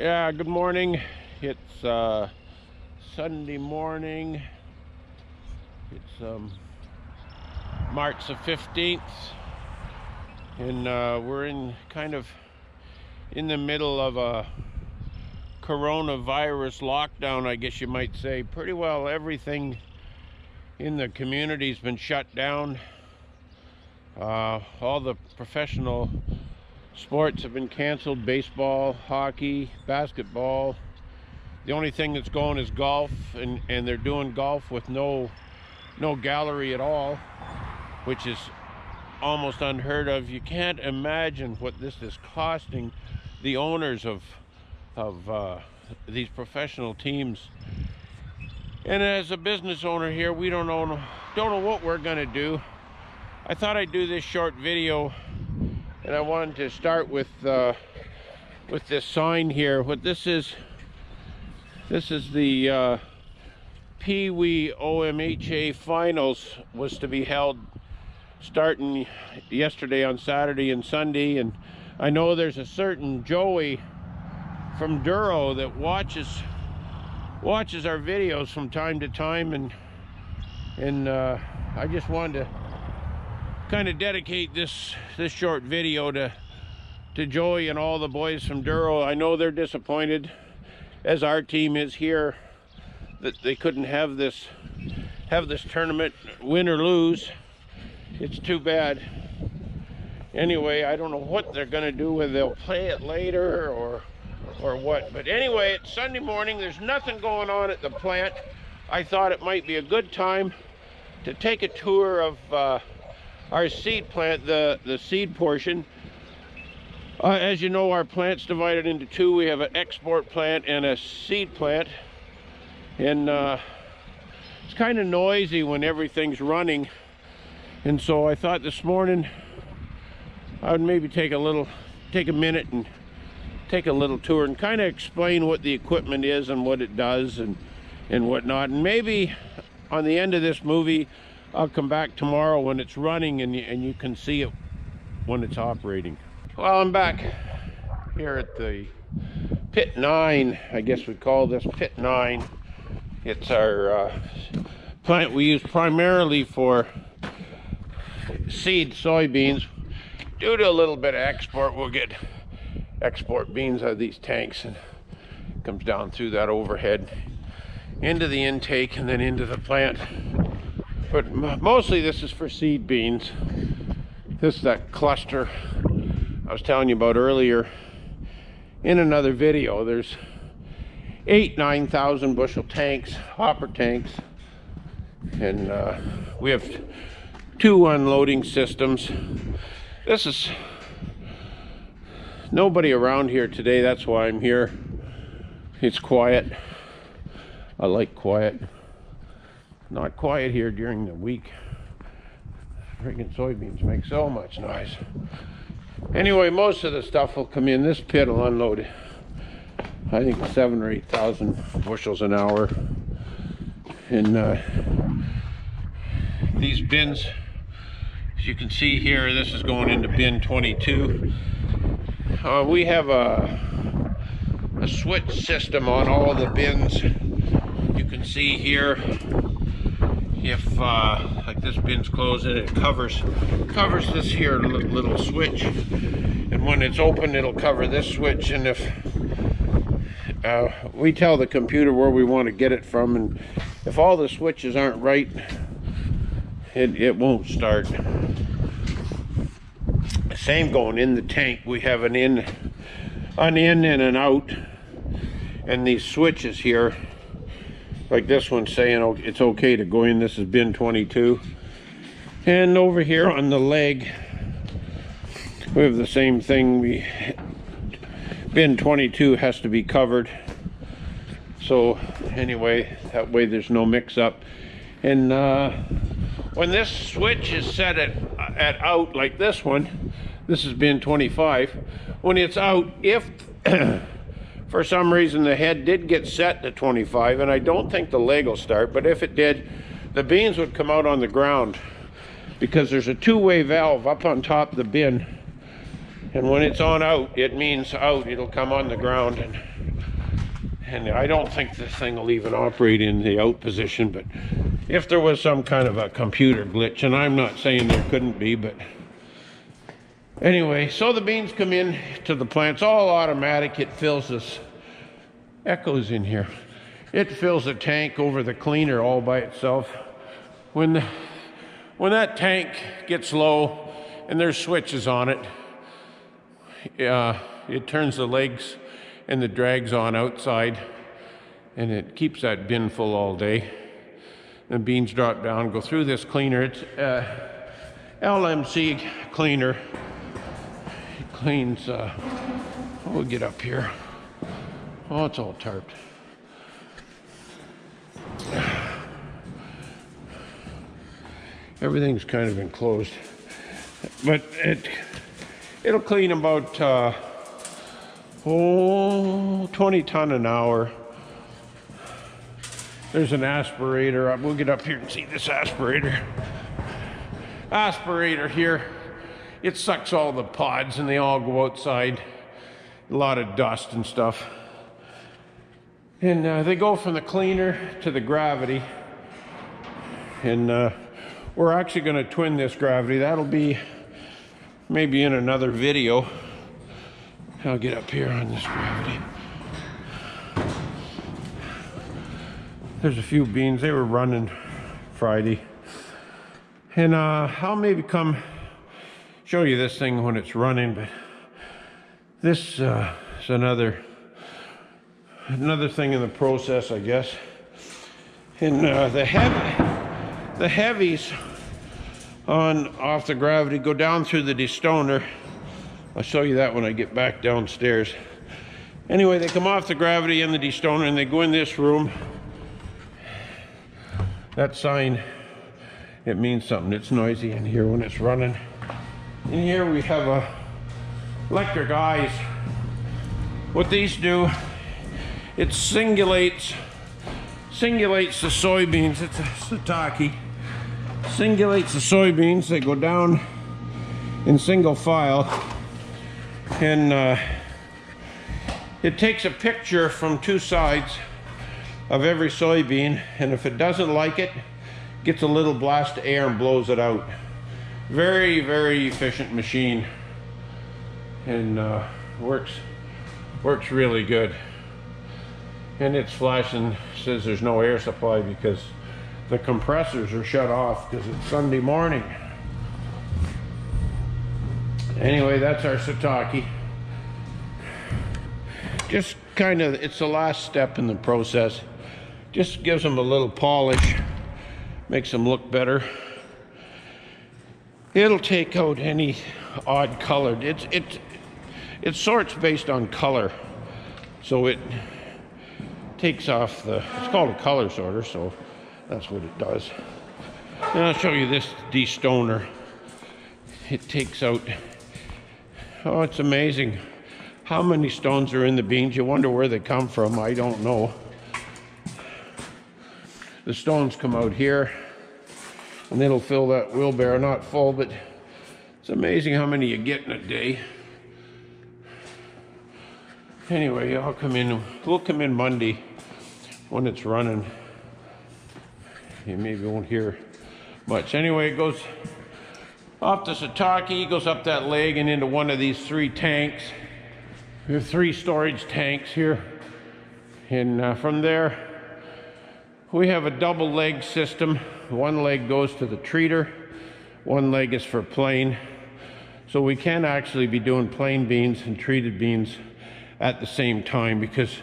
Yeah, good morning. It's Sunday morning. It's March the 15th, and we're in the middle of a coronavirus lockdown, I guess you might say. Pretty well everything in the community's been shut down. All the professional sports have been canceled: baseball, hockey, basketball. The only thing that's going is golf, and they're doing golf with no gallery at all, which is almost unheard of. You can't imagine what this is costing the owners of these professional teams. And as a business owner here, we don't know what we're gonna do. I thought I'd do this short video, and I wanted to start with this sign here. What this is the Pee Wee OMHA finals was to be held starting yesterday on Saturday and Sunday, and I know there's a certain Joey from Duro that watches our videos from time to time, and I just wanted to kind of dedicate this short video to Joey and all the boys from Duro. I know they're disappointed, as our team is here, that they couldn't have this tournament, win or lose. It's too bad. Anyway, I don't know what they're gonna do, whether they'll play it later or what. But anyway, it's Sunday morning. There's nothing going on at the plant. I thought it might be a good time to take a tour of our seed plant, the seed portion. As you know, our plant's divided into two. We have an export plant and a seed plant, and it's kind of noisy when everything's running, and so I thought this morning I would maybe take a minute and take a little tour and kind of explain what the equipment is and what it does and whatnot. And maybe on the end of this movie, I'll come back tomorrow when it's running and you can see it when it's operating. Well, I'm back here at the Pit 9, I guess we call this Pit 9. It's our plant we use primarily for seed soybeans. Due to a little bit of export, we'll get export beans out of these tanks, and it comes down through that overhead into the intake and then into the plant. But mostly this is for seed beans. This is that cluster I was telling you about earlier in another video. There's 9,000 bushel tanks, hopper tanks, and we have 2 unloading systems. This is nobody around here today, that's why I'm here. It's quiet. I like quiet. Not quiet here during the week. Freaking soybeans make so much noise. Anyway, most of the stuff will come in. This pit will unload, I think, 7,000 or 8,000 bushels an hour. And these bins, as you can see here, this is going into bin 22. We have a switch system on all the bins. You can see here, if like this bin's closed, and it covers this here little switch, and when it's open it'll cover this switch, and if we tell the computer where we want to get it from, and if all the switches aren't right, it won't start. Same going in the tank. We have an in and an out, and these switches here, like this one saying it's okay to go in. This is bin 22. And over here on the leg, we have the same thing. Bin 22 has to be covered. So anyway, that way there's no mix-up. And when this switch is set at out, like this one, this is bin 25. When it's out, if for some reason the head did get set to 25, and I don't think the leg will start, but if it did, the beans would come out on the ground, because there's a two-way valve up on top of the bin And when it's on out, it means out. It'll come on the ground, and I don't think this thing will even operate in the out position, but if there was some kind of a computer glitch, and I'm not saying there couldn't be, but anyway, so the beans come in to the plant. It's all automatic. It fills this, echoes in here. It fills a tank over the cleaner all by itself. When that tank gets low and there's switches on it, it turns the legs and the drags on outside, and it keeps that bin full all day. The beans drop down, go through this cleaner. It's LMC cleaner. It cleans, we'll get up here. Oh, it's all tarped. Everything's kind of enclosed, but it'll clean about 20 ton an hour. There's an aspirator. We'll get up here and see this aspirator. Aspirator here. It sucks all the pods and they all go outside. A lot of dust and stuff. And they go from the cleaner to the gravity. And we're actually going to twin this gravity. That'll be maybe in another video. I'll get up here on this gravity. There's a few beans. They were running Friday. And I'll maybe come show you this thing when it's running, but this is another thing in the process, I guess. And the heavies off the gravity go down through the destoner. I'll show you that when I get back downstairs. Anyway, they come off the gravity and the destoner and they go in this room. That sign, it means something. It's noisy in here when it's running. In here we have electric eyes. What these do, it singulates the soybeans. It's a Sataki. Singulates the soybeans. They go down in single file, and it takes a picture from two sides of every soybean, and if it doesn't like it, gets a little blast of air and blows it out. Very, very efficient machine, and works really good. And it's flashing, says there's no air supply because the compressors are shut off because it's Sunday morning. Anyway, that's our Sataki. Just kind of, it's the last step in the process. Just gives them a little polish, makes them look better. It'll take out any odd colored. It sorts based on color, so it takes off the. It's called a color sorter, so that's what it does. And I'll show you this destoner. It takes out. Oh, it's amazing how many stones are in the beans. You wonder where they come from. I don't know. The stones come out here, and it'll fill that wheelbarrow, not full, but it's amazing how many you get in a day. Anyway, I'll come in. We'll come in Monday when it's running. You maybe won't hear much. Anyway, it goes off the Sataki, goes up that leg and into one of these three tanks. We have three storage tanks here, and from there we have a double leg system. One leg goes to the treater, one leg is for plain. So we can actually be doing plain beans and treated beans at the same time because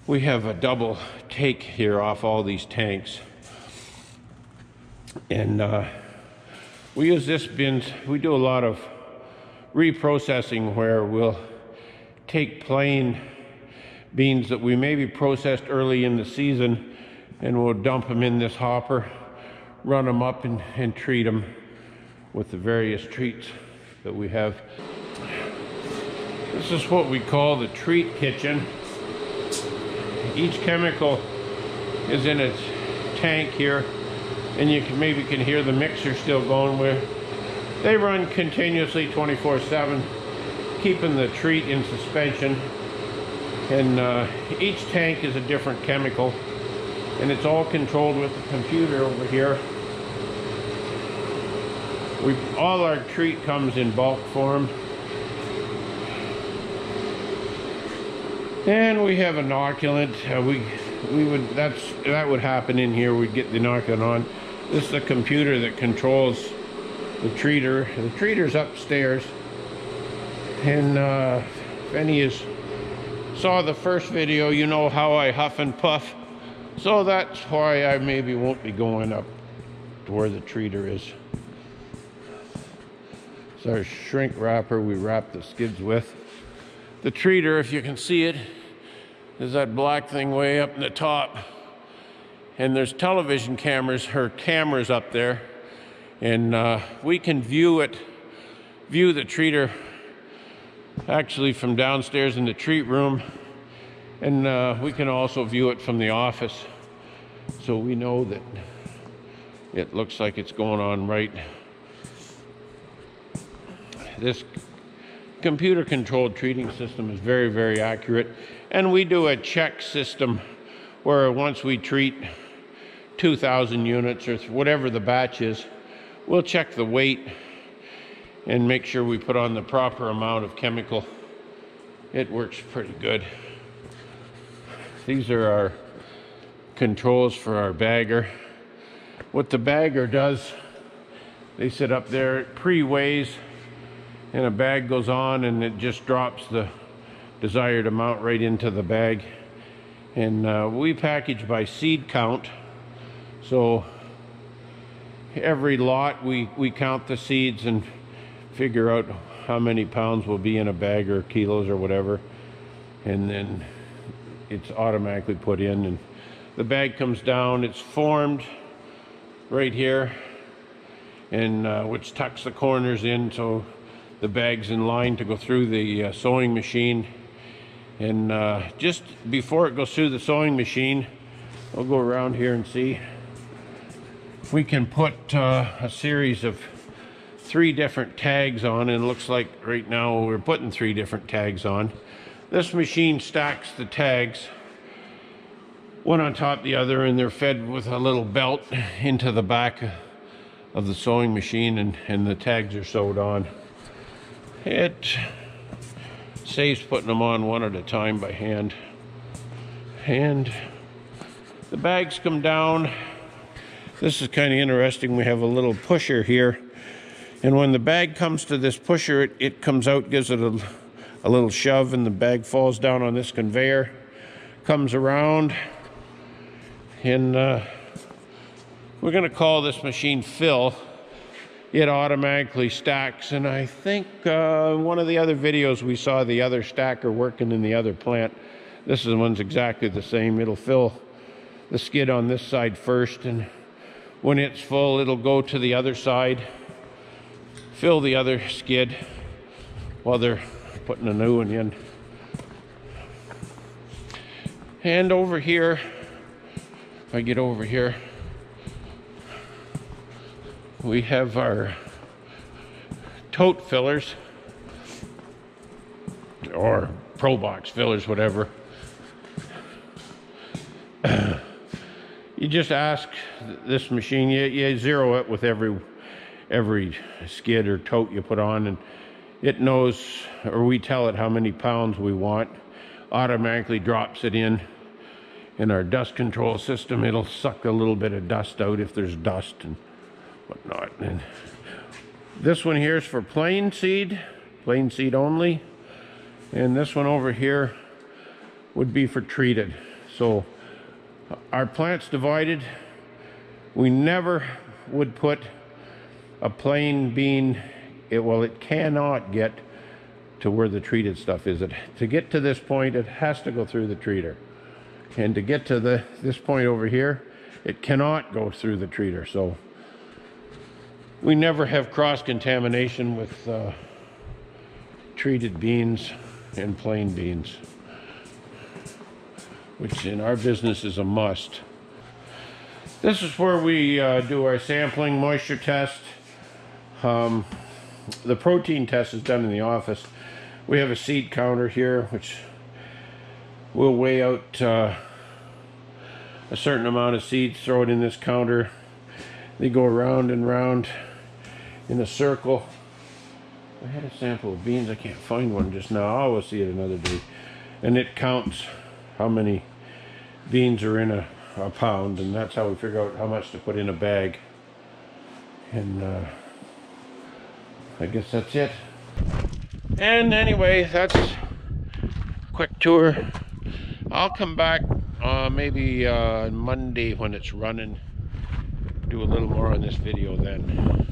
we have a double take here off all these tanks. And we use this bins. We do a lot of reprocessing where we'll take plain beans that we maybe processed early in the season, and we'll dump them in this hopper, run them up and treat them with the various treats that we have. This is what we call the treat kitchen. Each chemical is in its tank here, and you can maybe hear the mixer still going. Where they run continuously 24/7. keeping the treat in suspension. And each tank is a different chemical, and it's all controlled with the computer over here. All our treat comes in bulk form, and we have inoculant. That would happen in here. We'd get the inoculant on. This is the computer that controls the treater. The treater's upstairs, and if any of you saw the first video, you know how I huff and puff. So that's why I maybe won't be going up to where the treater is. It's our shrink wrapper we wrap the skids with. The treater, if you can see it, is that black thing way up in the top. And there's television cameras, or cameras up there. And we can view the treater actually from downstairs in the treat room. And we can also view it from the office. So we know that it looks like it's going on right. This computer-controlled treating system is very, very accurate. And we do a check system where once we treat 2,000 units or whatever the batch is, we'll check the weight and make sure we put on the proper amount of chemical. It works pretty good. These are our controls for our bagger. What the bagger does, they sit up there, it pre-weighs, and a bag goes on and it just drops the desired amount right into the bag. And we package by seed count. So every lot we count the seeds and figure out how many pounds will be in a bag or kilos or whatever. And then it's automatically put in, and the bag comes down. It's formed right here, and which tucks the corners in so the bag's in line to go through the sewing machine. And just before it goes through the sewing machine, I'll go around here and see. We can put a series of 3 different tags on, and it looks like right now we're putting 3 different tags on. This machine stacks the tags one on top of the other, and they're fed with a little belt into the back of the sewing machine, and the tags are sewed on. It saves putting them on one at a time by hand. And the bags come down. This is kind of interesting. We have a little pusher here, and when the bag comes to this pusher, it comes out, gives it a little shove, and the bag falls down on this conveyor, comes around, and we're going to call this machine fill. It automatically stacks, and I think one of the other videos we saw the other stacker working in the other plant. This one's exactly the same. It'll fill the skid on this side first, and when it's full, it'll go to the other side, fill the other skid while they're putting a new one in. And over here, if I get over here, we have our tote fillers, or Pro Box fillers, whatever. You just ask this machine, you zero it with every skid or tote you put on, and it knows, or we tell it how many pounds we want, automatically drops it in our dust control system. It'll suck a little bit of dust out if there's dust and whatnot. And this one here is for plain seed only, and this one over here would be for treated. So our plant's divided. We never would put a plain bean, it cannot get to where the treated stuff is. To get to this point, it has to go through the treater. And to get to this point over here, it cannot go through the treater. So we never have cross-contamination with treated beans and plain beans, which in our business is a must. This is where we do our sampling, moisture test. The protein test is done in the office. We have a seed counter here, which will weigh out a certain amount of seeds, throw it in this counter. They go round and round in a circle. I had a sample of beans. I can't find one just now. I'll see it another day. And it counts how many beans are in a pound, and that's how we figure out how much to put in a bag. And I guess that's it. And anyway, that's a quick tour. I'll come back maybe Monday when it's running, do a little more on this video then.